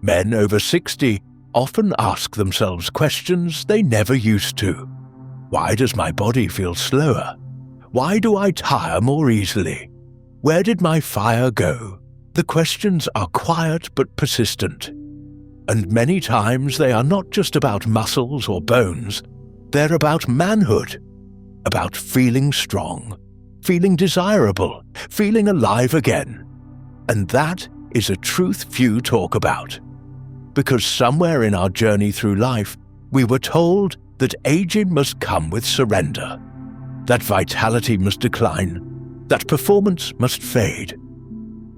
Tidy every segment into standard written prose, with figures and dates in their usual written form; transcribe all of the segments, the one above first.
Men over 60 often ask themselves questions they never used to. Why does my body feel slower? Why do I tire more easily? Where did my fire go? The questions are quiet but persistent. And many times they are not just about muscles or bones, they're about manhood, about feeling strong, feeling desirable, feeling alive again. And that is a truth few talk about. Because somewhere in our journey through life, we were told that aging must come with surrender, that vitality must decline, that performance must fade.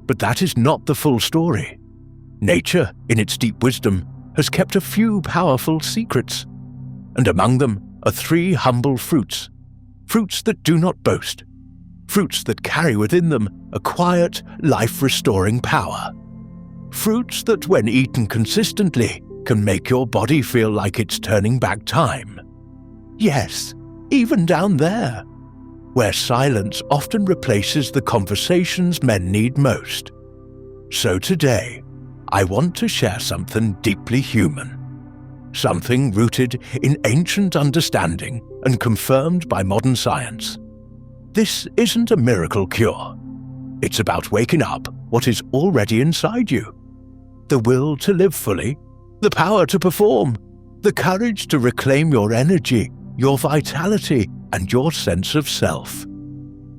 But that is not the full story. Nature, in its deep wisdom, has kept a few powerful secrets, and among them are 3 humble fruits, fruits that do not boast, fruits that carry within them a quiet, life-restoring power, fruits that, when eaten consistently, can make your body feel like it's turning back time. Yes, even down there, where silence often replaces the conversations men need most. So today, I want to share something deeply human, something rooted in ancient understanding and confirmed by modern science. This isn't a miracle cure. It's about waking up what is already inside you. The will to live fully, the power to perform, the courage to reclaim your energy, your vitality, and your sense of self.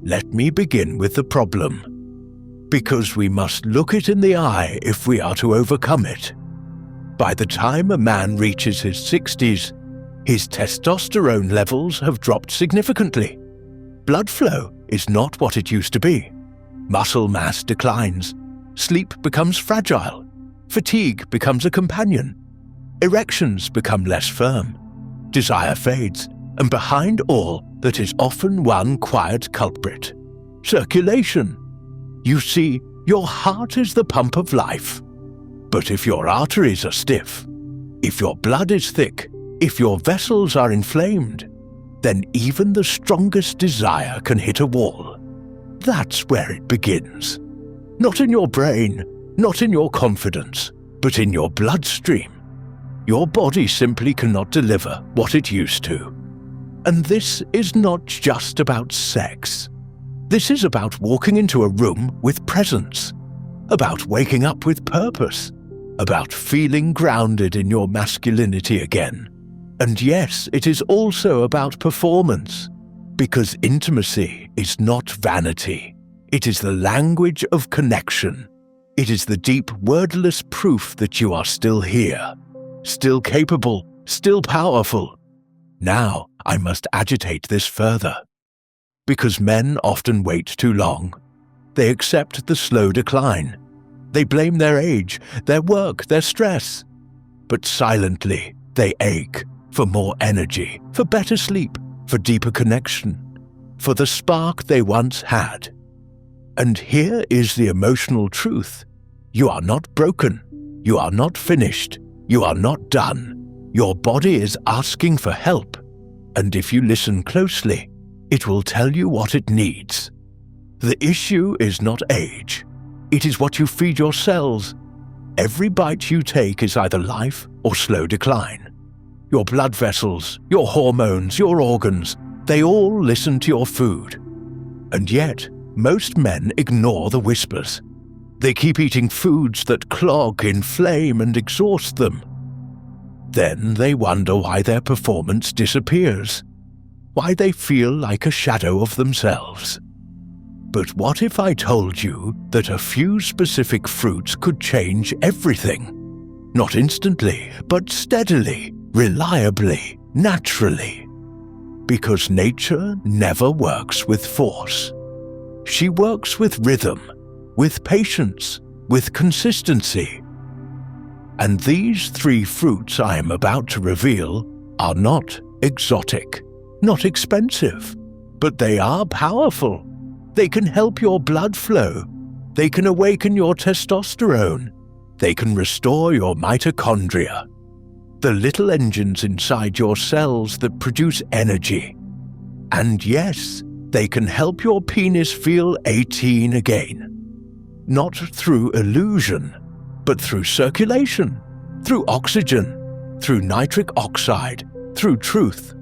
Let me begin with the problem, because we must look it in the eye if we are to overcome it. By the time a man reaches his 60s, his testosterone levels have dropped significantly. Blood flow is not what it used to be. Muscle mass declines. Sleep becomes fragile. Fatigue becomes a companion. Erections become less firm. Desire fades, and behind all that is often one quiet culprit: circulation. You see, your heart is the pump of life. But if your arteries are stiff, if your blood is thick, if your vessels are inflamed, then even the strongest desire can hit a wall. That's where it begins. Not in your brain, not in your confidence, but in your bloodstream. Your body simply cannot deliver what it used to. And this is not just about sex. This is about walking into a room with presence, about waking up with purpose, about feeling grounded in your masculinity again. And yes, it is also about performance, because intimacy is not vanity. It is the language of connection. It is the deep, wordless proof that you are still here, still capable, still powerful. Now I must agitate this further. Because men often wait too long. They accept the slow decline. They blame their age, their work, their stress. But silently, they ache for more energy, for better sleep, for deeper connection, for the spark they once had. And here is the emotional truth. You are not broken. You are not finished. You are not done. Your body is asking for help. And if you listen closely, it will tell you what it needs. The issue is not age. It is what you feed your cells. Every bite you take is either life or slow decline. Your blood vessels, your hormones, your organs, they all listen to your food. And yet, most men ignore the whispers. They keep eating foods that clog, inflame, and exhaust them. Then they wonder why their performance disappears, why they feel like a shadow of themselves. But what if I told you that a few specific fruits could change everything? Not instantly, but steadily, reliably, naturally. Because nature never works with force. She works with rhythm, with patience, with consistency. And these 3 fruits I am about to reveal are not exotic, not expensive, but they are powerful. They can help your blood flow. They can awaken your testosterone. They can restore your mitochondria, the little engines inside your cells that produce energy. And yes, they can help your penis feel 18 again. Not through illusion, but through circulation, through oxygen, through nitric oxide, through truth.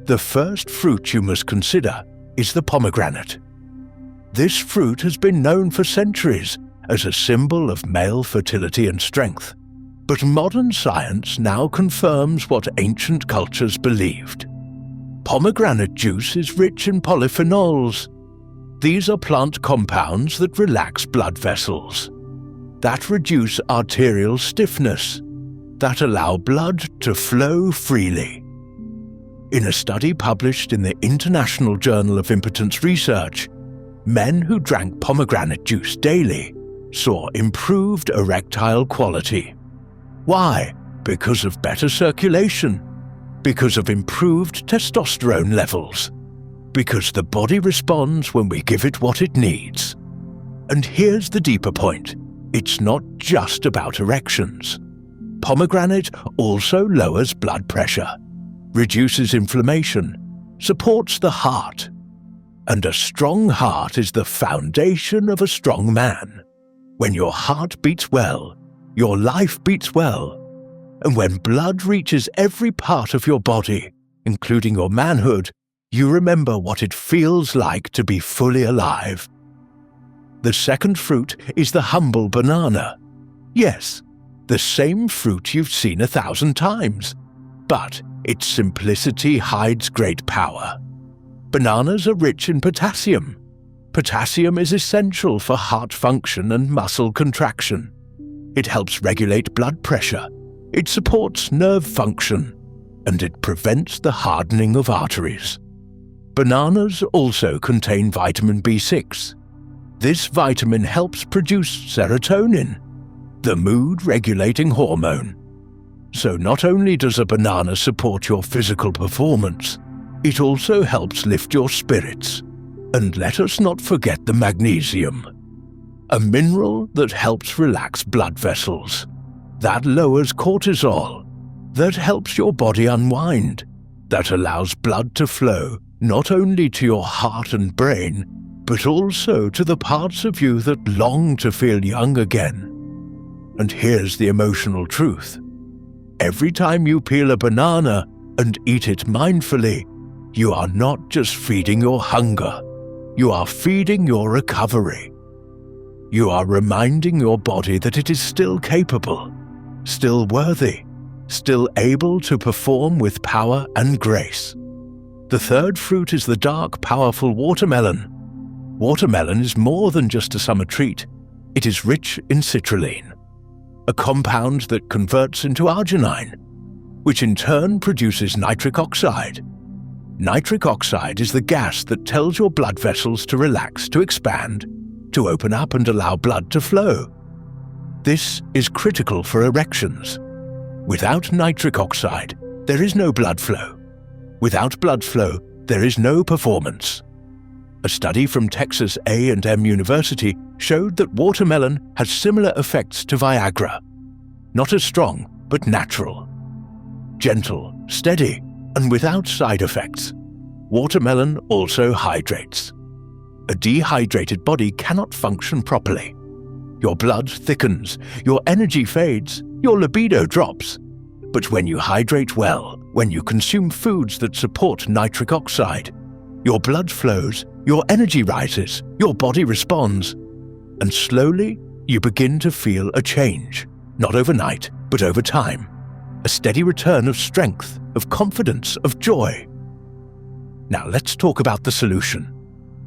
The first fruit you must consider is the pomegranate. This fruit has been known for centuries as a symbol of male fertility and strength, but modern science now confirms what ancient cultures believed. Pomegranate juice is rich in polyphenols. These are plant compounds that relax blood vessels, that reduce arterial stiffness, that allow blood to flow freely. In a study published in the International Journal of Impotence Research, men who drank pomegranate juice daily saw improved erectile quality. Why? Because of better circulation, because of improved testosterone levels, because the body responds when we give it what it needs. And here's the deeper point. It's not just about erections. Pomegranate also lowers blood pressure, reduces inflammation, supports the heart. And a strong heart is the foundation of a strong man. When your heart beats well, your life beats well. And when blood reaches every part of your body, including your manhood, you remember what it feels like to be fully alive. The second fruit is the humble banana. Yes, the same fruit you've seen 1,000 times, but its simplicity hides great power. Bananas are rich in potassium. Potassium is essential for heart function and muscle contraction. It helps regulate blood pressure. It supports nerve function, and it prevents the hardening of arteries. Bananas also contain vitamin B6. This vitamin helps produce serotonin, the mood-regulating hormone. So not only does a banana support your physical performance, it also helps lift your spirits. And let us not forget the magnesium, a mineral that helps relax blood vessels, that lowers cortisol, that helps your body unwind, that allows blood to flow not only to your heart and brain, but also to the parts of you that long to feel young again. And here's the emotional truth. Every time you peel a banana and eat it mindfully, you are not just feeding your hunger, you are feeding your recovery. You are reminding your body that it is still capable, still worthy, still able to perform with power and grace. The third fruit is the dark, powerful watermelon. Watermelon is more than just a summer treat. It is rich in citrulline, a compound that converts into arginine, which in turn produces nitric oxide. Nitric oxide is the gas that tells your blood vessels to relax, to expand, to open up and allow blood to flow. This is critical for erections. Without nitric oxide, there is no blood flow. Without blood flow, there is no performance. A study from Texas A&M University showed that watermelon has similar effects to Viagra. Not as strong, but natural. Gentle, steady, and without side effects. Watermelon also hydrates. A dehydrated body cannot function properly. Your blood thickens, your energy fades, your libido drops. But when you hydrate well, when you consume foods that support nitric oxide, your blood flows, your energy rises, your body responds, and slowly you begin to feel a change, not overnight, but over time. A steady return of strength, of confidence, of joy. Now let's talk about the solution.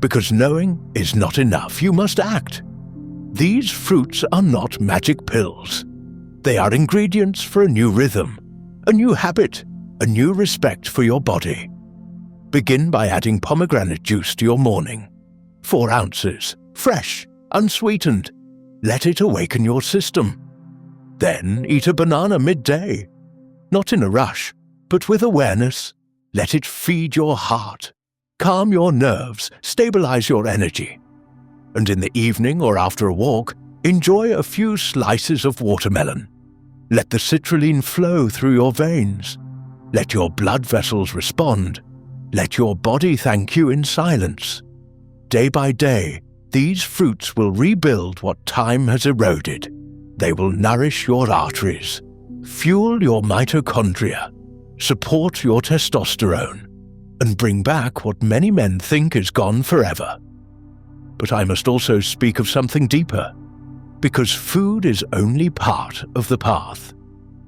Because knowing is not enough, you must act. These fruits are not magic pills. They are ingredients for a new rhythm, a new habit, a new respect for your body. Begin by adding pomegranate juice to your morning. 4 ounces, fresh, unsweetened. Let it awaken your system. Then eat a banana midday. Not in a rush, but with awareness. Let it feed your heart, calm your nerves, stabilize your energy. And in the evening or after a walk, enjoy a few slices of watermelon. Let the citrulline flow through your veins. Let your blood vessels respond. Let your body thank you in silence. Day by day, these fruits will rebuild what time has eroded, They will nourish your arteries, fuel your mitochondria, support your testosterone, and bring back what many men think is gone forever. But I must also speak of something deeper, because food is only part of the path.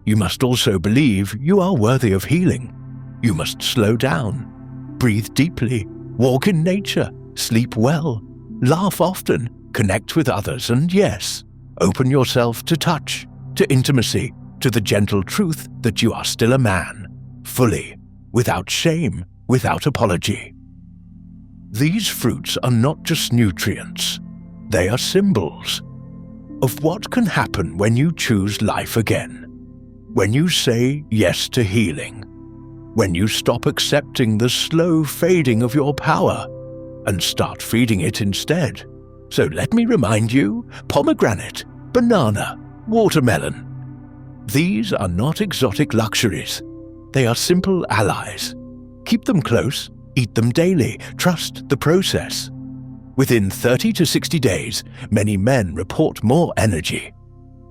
You must also believe you are worthy of healing. You must slow down, breathe deeply, walk in nature, sleep well, laugh often, connect with others, and yes, open yourself to touch, to intimacy, to the gentle truth that you are still a man, fully, without shame, without apology. These fruits are not just nutrients, they are symbols of what can happen when you choose life again, when you say yes to healing, when you stop accepting the slow fading of your power and start feeding it instead. So let me remind you, pomegranate, banana, watermelon. These are not exotic luxuries. They are simple allies. Keep them close, eat them daily, trust the process. Within 30 to 60 days, many men report more energy,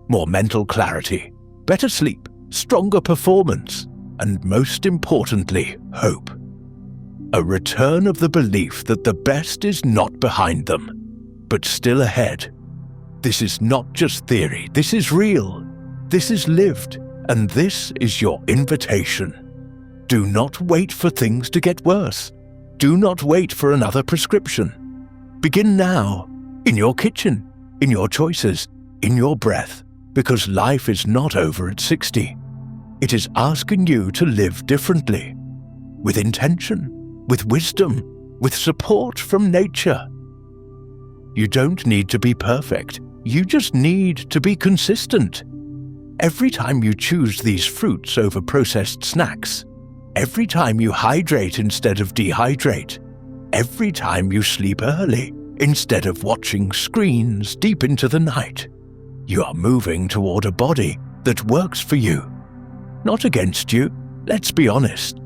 more mental clarity, better sleep, stronger performance, and most importantly, hope. A return of the belief that the best is not behind them, but still ahead. This is not just theory, this is real, this is lived, and this is your invitation. Do not wait for things to get worse. Do not wait for another prescription. Begin now, in your kitchen, in your choices, in your breath, because life is not over at 60. It is asking you to live differently, with intention, with wisdom, with support from nature. You don't need to be perfect, you just need to be consistent. Every time you choose these fruits over processed snacks, every time you hydrate instead of dehydrate, every time you sleep early instead of watching screens deep into the night, you are moving toward a body that works for you, not against you. Let's be honest.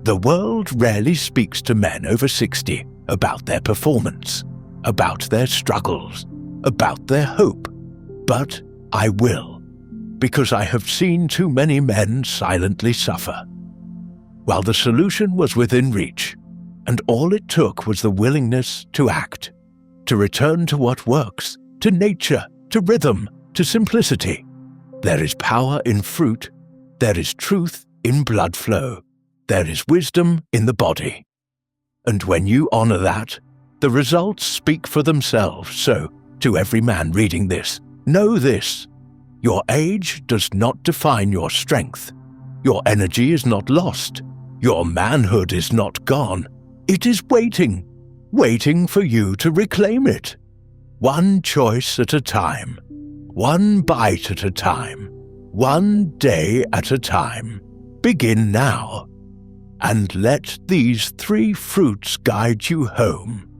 The world rarely speaks to men over 60 about their performance, about their struggles, about their hope. But I will, because I have seen too many men silently suffer. While the solution was within reach, and all it took was the willingness to act, to return to what works, to nature, to rhythm, to simplicity. There is power in fruit, there is truth in blood flow, there is wisdom in the body. And when you honor that, the results speak for themselves. So, to every man reading this, know this: your age does not define your strength. Your energy is not lost. Your manhood is not gone. It is waiting for you to reclaim it. One choice at a time, one bite at a time, one day at a time. Begin now, and let these 3 fruits guide you home.